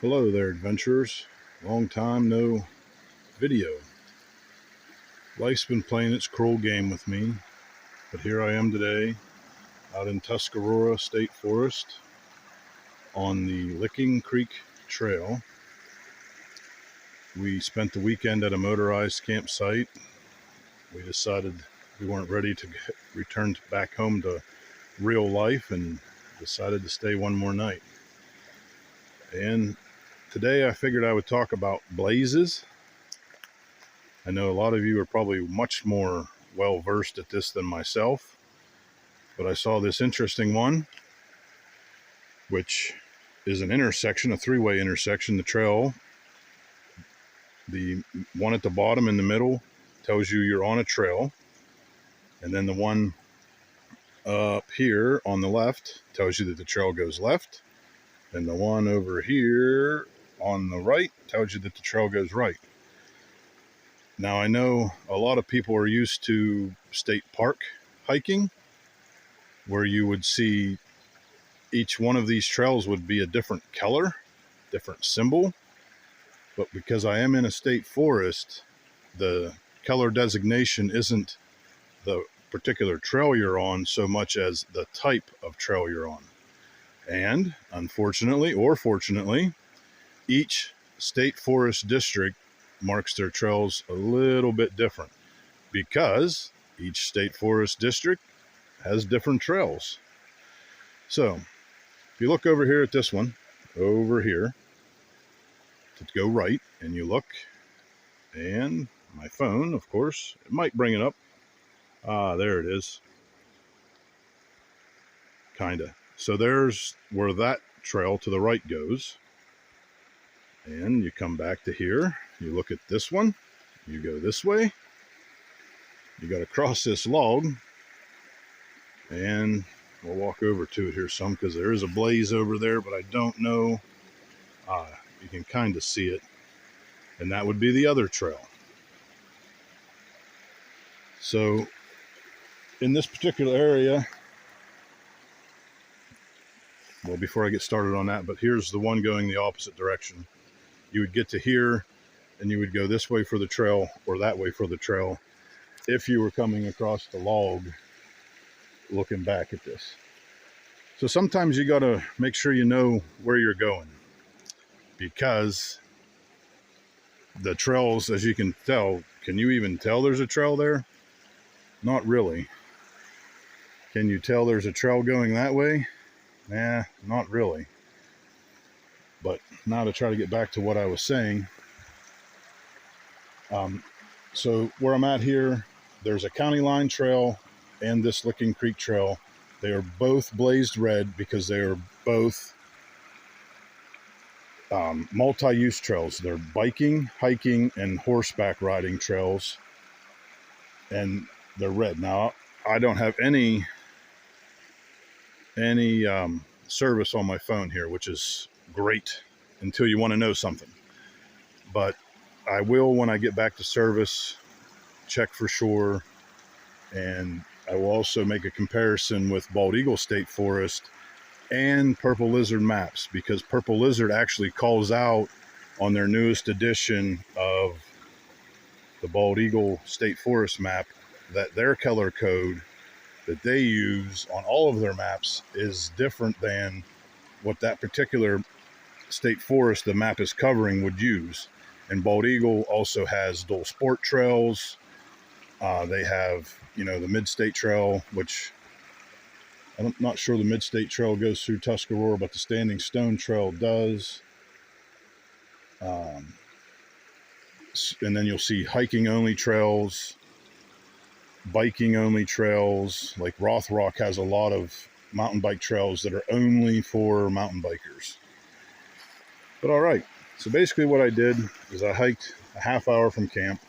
Hello there, adventurers. Long time no video. Life's been playing its cruel game with me, but here I am today out in Tuscarora State Forest on the Licking Creek Trail. We spent the weekend at a motorized campsite. We decided we weren't ready to return back home to real life and decided to stay one more night. And today I figured I would talk about blazes. I know a lot of you are probably much more well versed at this than myself, but I saw this interesting one, which is an intersection, a three-way intersection. The trail, the one at the bottom in the middle tells you you're on a trail, and then the one up here on the left tells you that the trail goes left, and the one over here on the right tells you that the trail goes right. Now, I know a lot of people are used to state park hiking, where you would see each one of these trails would be a different color, different symbol. But because I am in a state forest, the color designation isn't the particular trail you're on so much as the type of trail you're on. And unfortunately, or fortunately, each state forest district marks their trails a little bit different because each state forest district has different trails. So if you look over here at this one, over here, to go right, and you look, and my phone, of course, it might bring it up. There it is. Kinda. So there's where that trail to the right goes. And you come back to here, you look at this one, you go this way, you got to cross this log, and we'll walk over to it here some because there is a blaze over there, but I don't know. You can kind of see it, and that would be the other trail. So in this particular area, well, before I get started on that, but here's the one going the opposite direction. You would get to here and you would go this way for the trail or that way for the trail if you were coming across the log looking back at this. So sometimes you got to make sure you know where you're going, because the trails, as you can tell, can you even tell there's a trail there? Not really. Can you tell there's a trail going that way? Nah, not really. But now to try to get back to what I was saying. So where I'm at here, there's a county line trail and this Licking Creek trail. They are both blazed red because they are both multi-use trails. They're biking, hiking, and horseback riding trails, and they're red. Now, I don't have any service on my phone here, which is great until you want to know something. But I will, when I get back to service, check for sure. And I will also make a comparison with Bald Eagle State Forest and Purple Lizard maps, because Purple Lizard actually calls out on their newest edition of the Bald Eagle State Forest map that their color code that they use on all of their maps is different than what that particular state forest the map is covering would use. And Bald Eagle also has dual sport trails. They have, the Mid-State Trail, which I'm not sure the Mid-State Trail goes through Tuscarora, but the Standing Stone Trail does. And then you'll see hiking only trails, biking only trails. Like Rothrock has a lot of mountain bike trails that are only for mountain bikers. But all right, so basically what I did is I hiked a half hour from camp,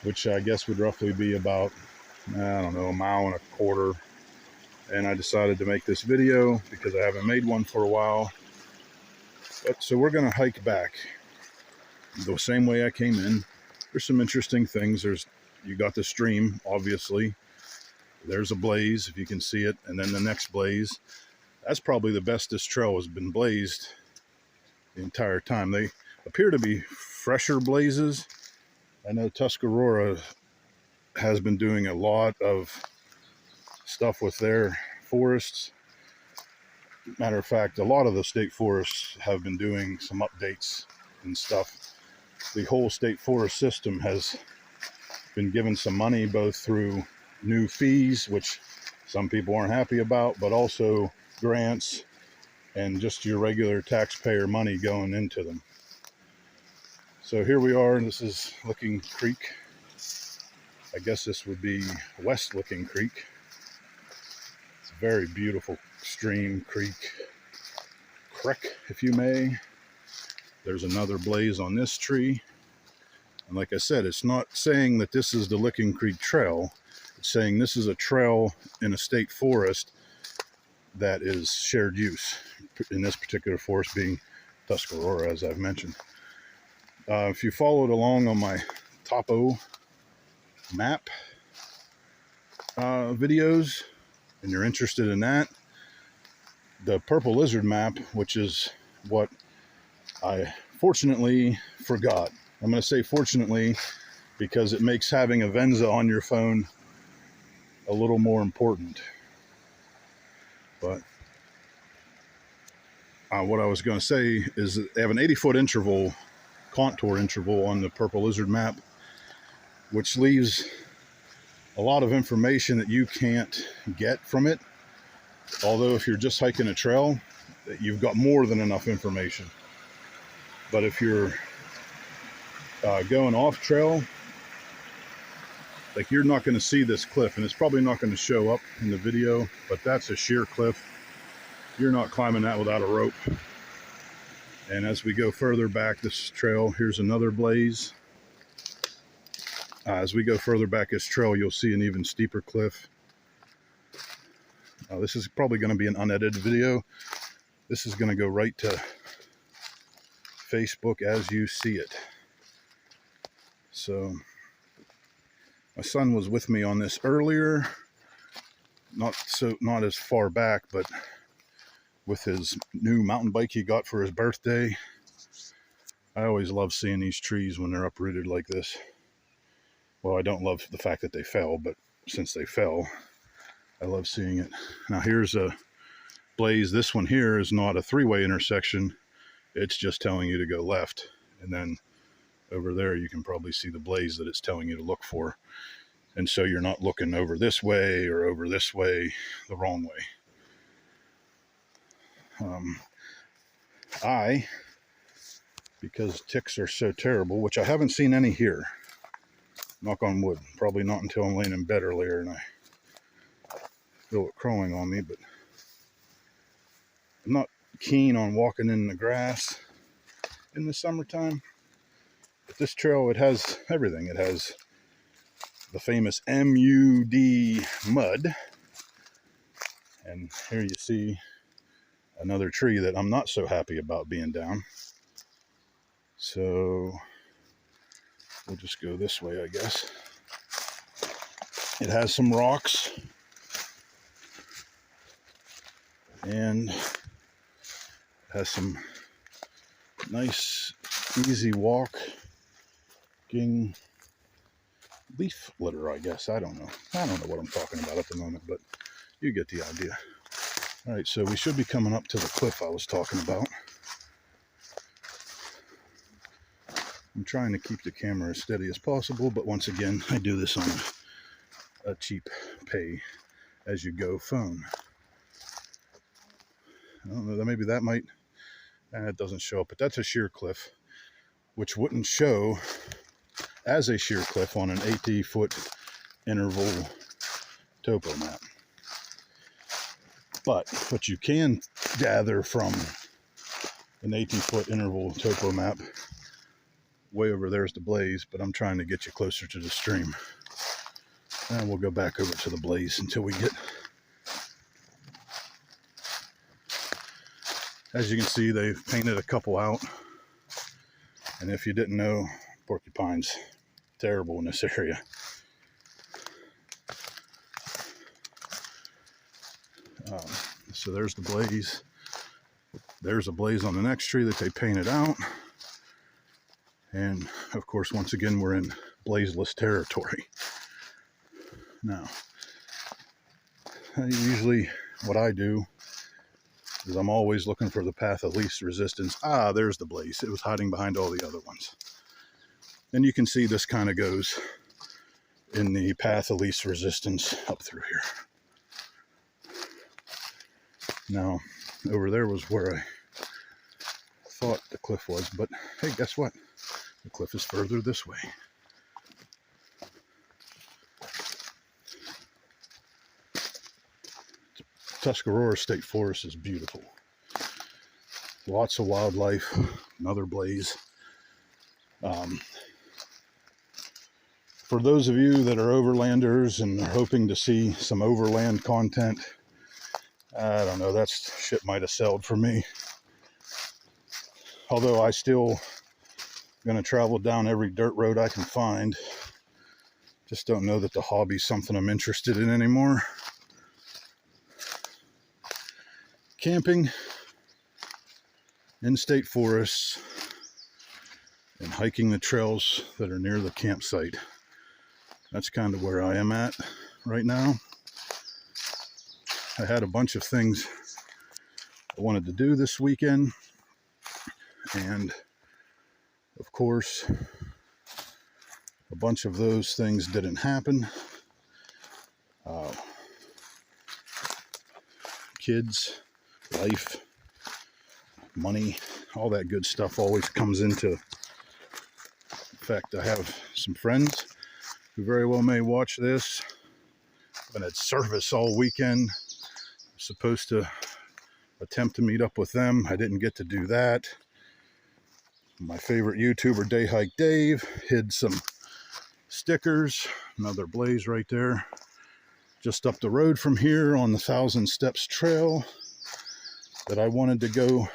which I guess would roughly be about, a mile and a quarter. And I decided to make this video because I haven't made one for a while. But so we're gonna hike back the same way I came in. There's some interesting things. You got the stream, obviously. There's a blaze, if you can see it. And then the next blaze. That's probably the best this trail has been blazed the entire time. They appear to be fresher blazes. I know Tuscarora has been doing a lot of stuff with their forests. Matter of fact, a lot of the state forests have been doing some updates and stuff. The whole state forest system has been given some money, both through new fees, which some people aren't happy about, but also grants and just your regular taxpayer money going into them. So here we are, and this is Licking Creek. I guess this would be West Licking Creek. It's a very beautiful stream, creek, if you may. There's another blaze on this tree. And like I said, it's not saying that this is the Licking Creek Trail. It's saying this is a trail in a state forest that is shared use, in this particular forest being Tuscarora, as I've mentioned. If you followed along on my topo map videos and you're interested in that, the purple lizard map, which is what I fortunately forgot. I'm going to say fortunately because it makes having a Venza on your phone a little more important. But what I was going to say is that they have an 80-foot interval, contour interval on the purple lizard map, which leaves a lot of information that you can't get from it. Although if you're just hiking a trail, you've got more than enough information. But if you're going off trail, like, you're not going to see this cliff, and it's probably not going to show up in the video, but that's a sheer cliff. You're not climbing that without a rope. And as we go further back this trail, here's another blaze. As we go further back this trail, you'll see an even steeper cliff. This is probably going to be an unedited video. This is going to go right to Facebook as you see it. So my son was with me on this earlier, not as far back, but with his new mountain bike he got for his birthday. I always love seeing these trees when they're uprooted like this. Well, I don't love the fact that they fell, but since they fell, I love seeing it. Now here's a blaze. This one here is not a three-way intersection. It's just telling you to go left. And then over there, you can probably see the blaze that it's telling you to look for. And so you're not looking over this way or over this way the wrong way. Because ticks are so terrible, which I haven't seen any here, knock on wood, probably not until I'm laying in bed earlier and I feel it crawling on me, but I'm not keen on walking in the grass in the summertime. But this trail, it has everything. It has the famous MUD mud. And here you see another tree that I'm not so happy about being down. So we'll just go this way, I guess. It has some rocks. And it has some nice, easy walking leaf litter, I guess. I don't know what I'm talking about at the moment, but you get the idea. All right, so we should be coming up to the cliff I was talking about. I'm trying to keep the camera as steady as possible, but once again, I do this on a cheap pay-as-you-go phone. I don't know, maybe that might, it doesn't show up, but that's a sheer cliff, which wouldn't show as a sheer cliff on an 80-foot interval topo map. But what you can gather from an 80-foot interval topo map, way over there's the blaze, but I'm trying to get you closer to the stream. And we'll go back over to the blaze until we get... As you can see, they've painted a couple out. And if you didn't know, porcupine's terrible in this area. So there's the blaze. There's a blaze on the next tree that they painted out. And of course, once again, we're in blazeless territory. Now, usually what I do is I'm always looking for the path of least resistance. Ah, there's the blaze. It was hiding behind all the other ones. And you can see this kind of goes in the path of least resistance up through here. Now, over there was where I thought the cliff was, but hey, guess what? The cliff is further this way. Tuscarora State Forest is beautiful. Lots of wildlife, another blaze. For those of you that are overlanders and are hoping to see some overland content, I don't know, that shit might have sold for me. Although I still gonna travel down every dirt road I can find. Just don't know that the hobby's something I'm interested in anymore. Camping in state forests and hiking the trails that are near the campsite. That's kind of where I am at right now. I had a bunch of things I wanted to do this weekend, and of course a bunch of those things didn't happen. Kids, life, money, all that good stuff always comes into effect. I have some friends who very well may watch this. I've been at service all weekend. I'm supposed to attempt to meet up with them. I didn't get to do that. My favorite YouTuber, Day Hike Dave, hid some stickers. Another blaze right there. Just up the road from here on the 1,000 Steps Trail that I wanted to go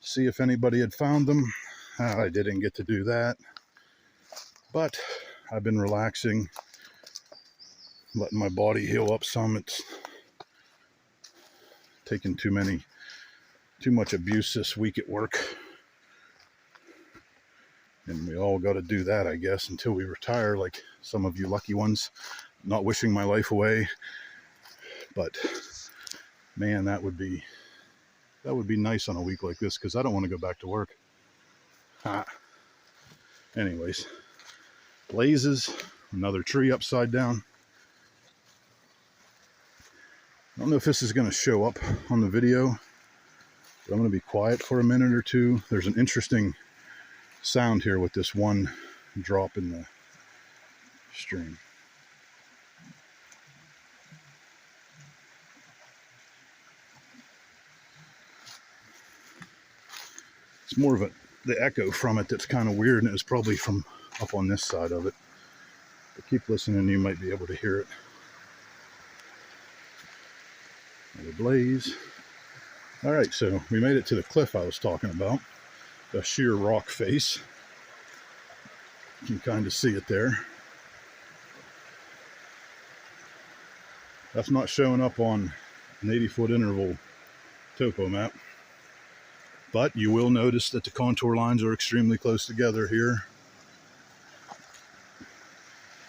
see if anybody had found them. I didn't get to do that. But I've been relaxing, letting my body heal up some. It's taken too much abuse this week at work. And we all got to do that, I guess, until we retire, like some of you lucky ones. Not wishing my life away, but man, that would be nice on a week like this, because I don't want to go back to work. Anyways, blazes, another tree upside down. I don't know if this is going to show up on the video, but I'm going to be quiet for a minute or two. There's an interesting sound here with this one drop in the stream. It's more of the echo from it that's kind of weird, and it was probably from up on this side of it. But keep listening, you might be able to hear it. Another blaze. All right, so we made it to the cliff I was talking about, the sheer rock face. You can kind of see it there. That's not showing up on an 80-foot interval topo map. But you will notice that the contour lines are extremely close together here.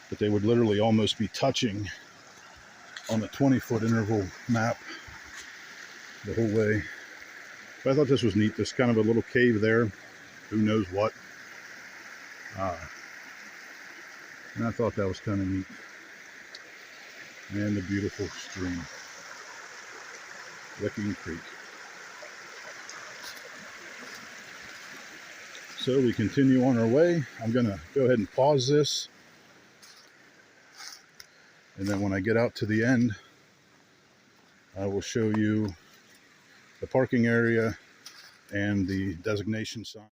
But they would literally almost be touching on the 20-foot interval map the whole way. But I thought this was neat. There's kind of a little cave there. Who knows what. And I thought that was kind of neat. And the beautiful stream. Licking Creek. So we continue on our way. I'm going to go ahead and pause this. And then when I get out to the end, I will show you the parking area and the designation sign.